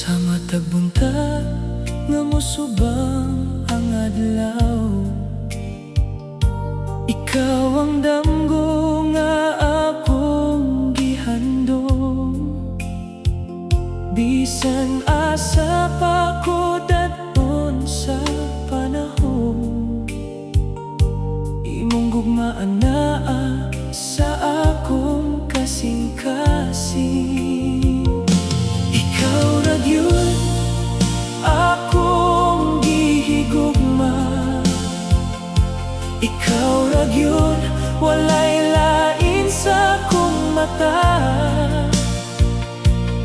Sa matag buntag nga musubang ang adlaw, ikaw ang damgo nga akong gihandom. Bisan asa pa ko daton sa panahon, imong gugmaan naa sa akong kasing-kasing. Ikaw ra gyud akong gihigugma, ikaw ra gyud walay lain sa akong mata.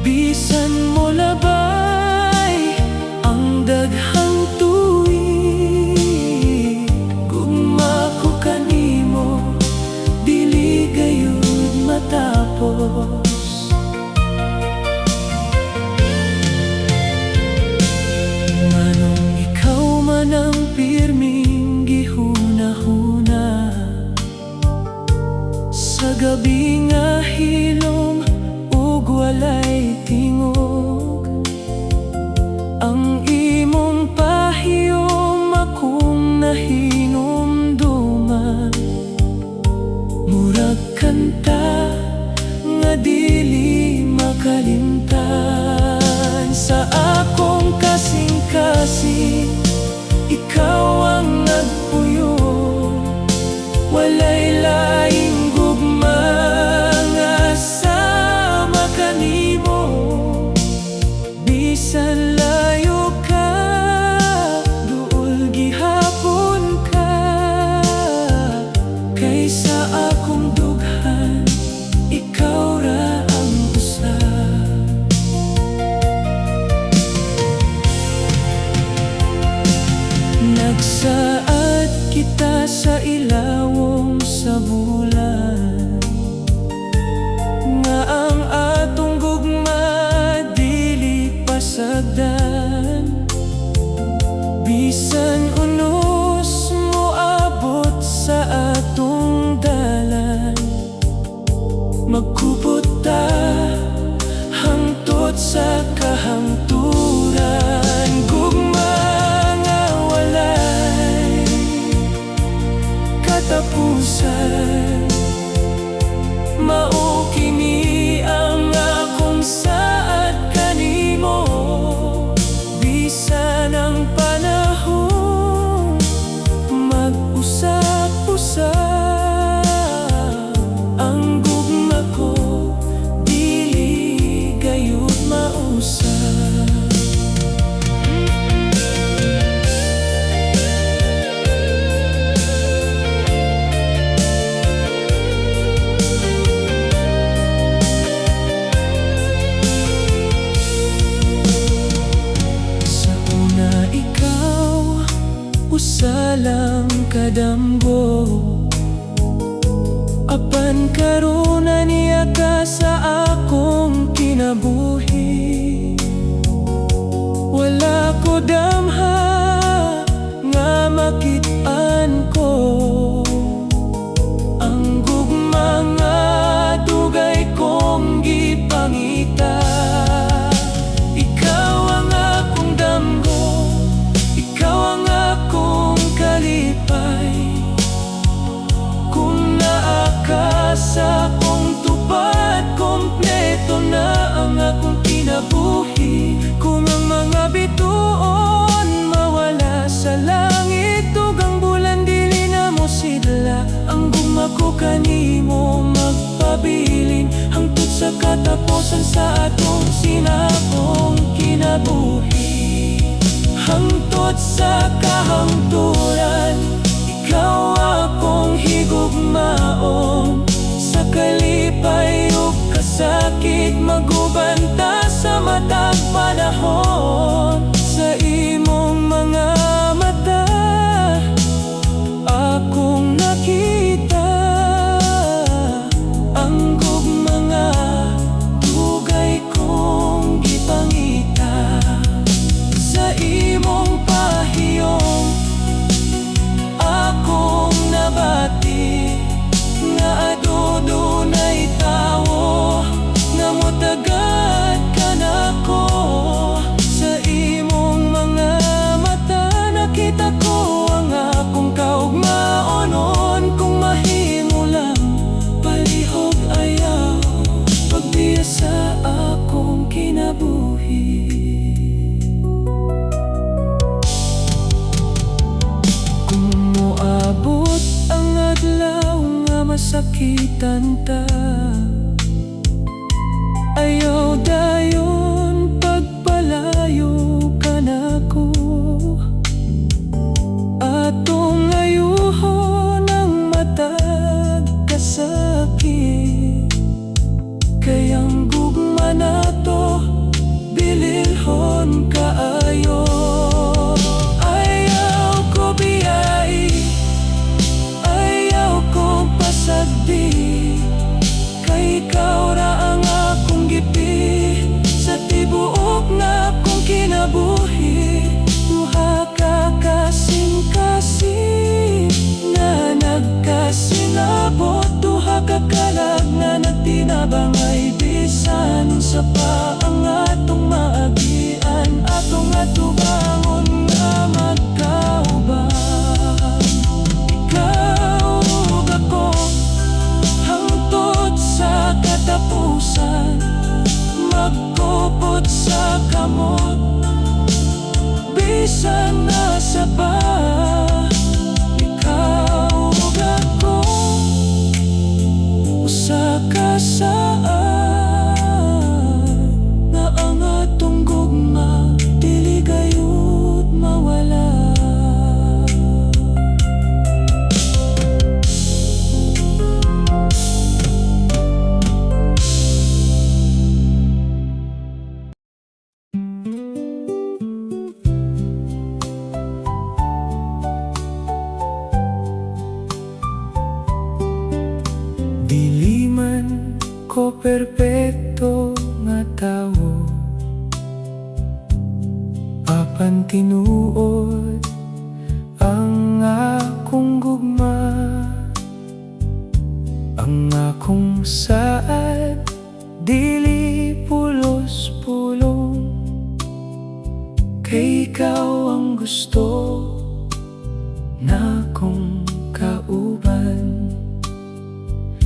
Bisan mo labay ang daghang tuig, gugma ko kanimo dili gayud matapos. Manong ikaw man ang pirming gihuna-huna sa gabi nga hilom ug walay tingog, ang imong pahiyom akong nahinumduman. Murag kanta nga dili makalimtan sa akong kasing-kasing. Ikaw ang nagpuyo, walay laing gugma nga sama kanimo. Bisan layo ka, duol gihapon ka, kaysa akong dughan, ikaw ra ang usa. Nagsaad kita sa ilawom sa bulan, nga ang atong gugma dili pasagdan. Bisan unos mo abot sa atong dalan, magkupot ta hangtod sa kahangturan. Gugma nga walay katapusan, mao kini ang akong saad kanimo. Bisan ang panahon mag-usap-usap, ang gugma ko dili gayud mausap. Usa lang kadamgo, apan karon niya ka sa akong kinabuhi. Wala ko damha nga makit-an ko ang gugma nga dugay kong gipangita. Ikaw ang akong damgo, ikaw ang akong kalipay. Kung naa ka sa akong tupad, kompleto na ang akong kinabuhi. Kung ang mga bituon mawala sa langit ug ang bulan dili na mo sidla, ang gugma ko kanimo magpabilin hangtod sa katapusan sa atong sinabong kinabuhi. Hangtod sa kahangturan, ikaw akong higugmaon. Sa kalipay ug kasakit, magubanta sa matag panahon. Sa imong mga mata akong nakita ang gugma nga dugay kong sakitan ta. Ayaw dayon pagpalayo ka nako, atong ayuhon ang matag kasakit. Kayang gugma nato, bililhon kaayo. Ayaw ko biyai, ayaw ko pasagdi, kay ikaw ra ang akong gipi sa tibuok na akong kinabuhi. Duha ka kasing-kasing na nagkasinabot, duha ka kalag na nagtinabangay. Bisan sa pa ang atong maagian, atong atubangon nga magkauban. Ikaw ug ako hangtod sa katapusan, magkupot sa kamot. Bisan nasa pa, ikaw ug ako usa ka saan, nga ang atong gugma dili gayud mawala. Dili man ko perpekto nga tawo, apan tinuod ang akong gugma. Ang akong saad dili pulos-pulong, kay ikaw ang gusto na akong kauban.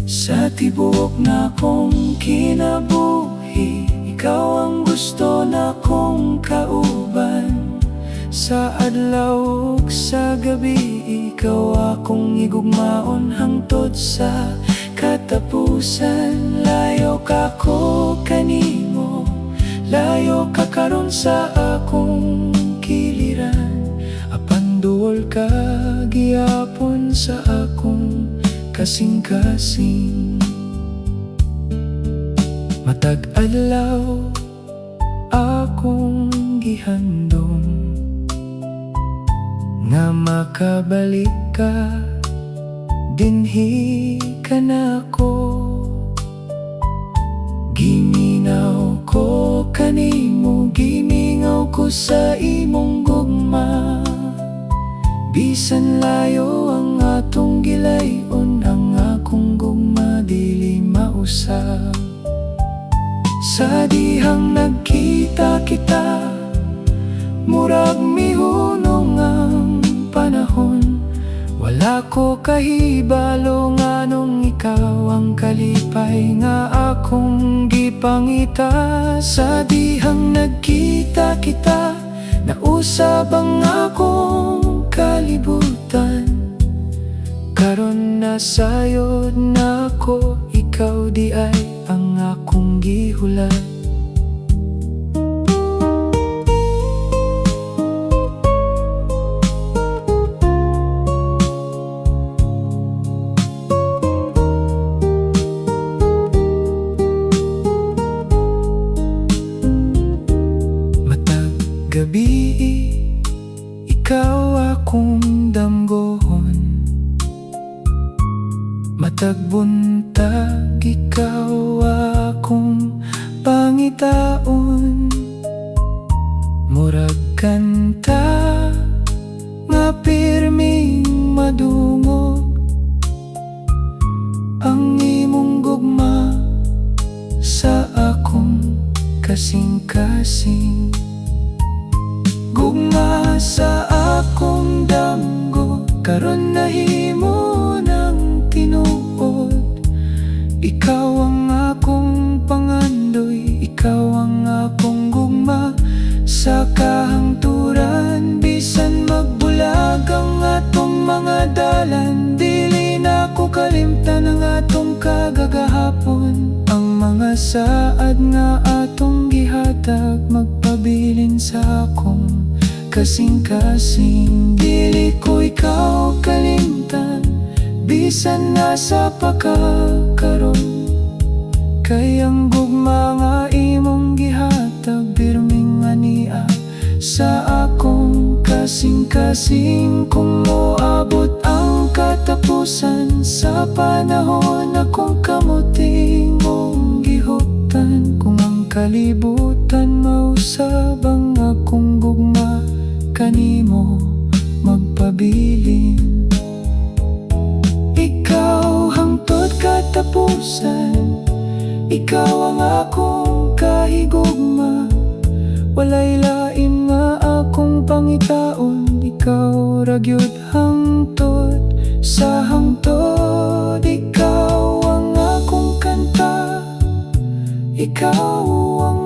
Sa tibuok na kong kinabuhi, ikaw ang gusto na kong kauban. Sa adlaw ug sa gabi, ikaw akong igugmaon hangtod sa katapusan. Layo ka ko kanimo, layo ka karon sa akong kiliran. Apan duol ka gihapon sa akong kasing-kasing. Matag adlaw akong gihandom nga makabalik ka, dinhi ka nako. Giminaw ko kanimo, gimingaw ko sa imong gugma. Bisan layo ang atong gilayon, ang akong gugma dili mausab. Sa dihang nagkita kita, murag mihunong ang panahon. Wala ko kahibalo nga nung ikaw ang kalipay nga akong gipangita. Sa dihang nagkita kita, nausab ang akong kalibutan. Karon nasayod na ako, ikaw di ay ang akong gihulat. Matag gabi, ikaw akong damgohon. Matag buntag, ikaw akong pangitaon. Murag kanta nga pirming madungog, ang imong gugma sa akong kasing-kasing. Gugma sa akong damgo, karon nahimo ng tinuod. Ikaw ang akong pangandoy, ikaw ang akong gugma sa kahangturan. Bisan magbulag ang atong mga dalan, dili na ko kalimtan ang atong saad nga atong gihatag, magpabilin sa akong kasing-kasing. Dili ko ikaw kalimtan, bisan nasa pagkakaroon. Kay ang gugma nga imong gihatag, birming ania sa akong kasing-kasing. Kung moabot ang katapusan sa panahon, akong kamuting mong gihuptan. Kung ang kalibutan mausab ang akong gugma, kanimo magpabilin. Ikaw hangtod katapusan, ikaw ang akong kahigugma. Walay lain nga akong pangitaon, ikaw ra gyud hangtod sa hangtod. Ikaw ang akong kanta, ikaw ang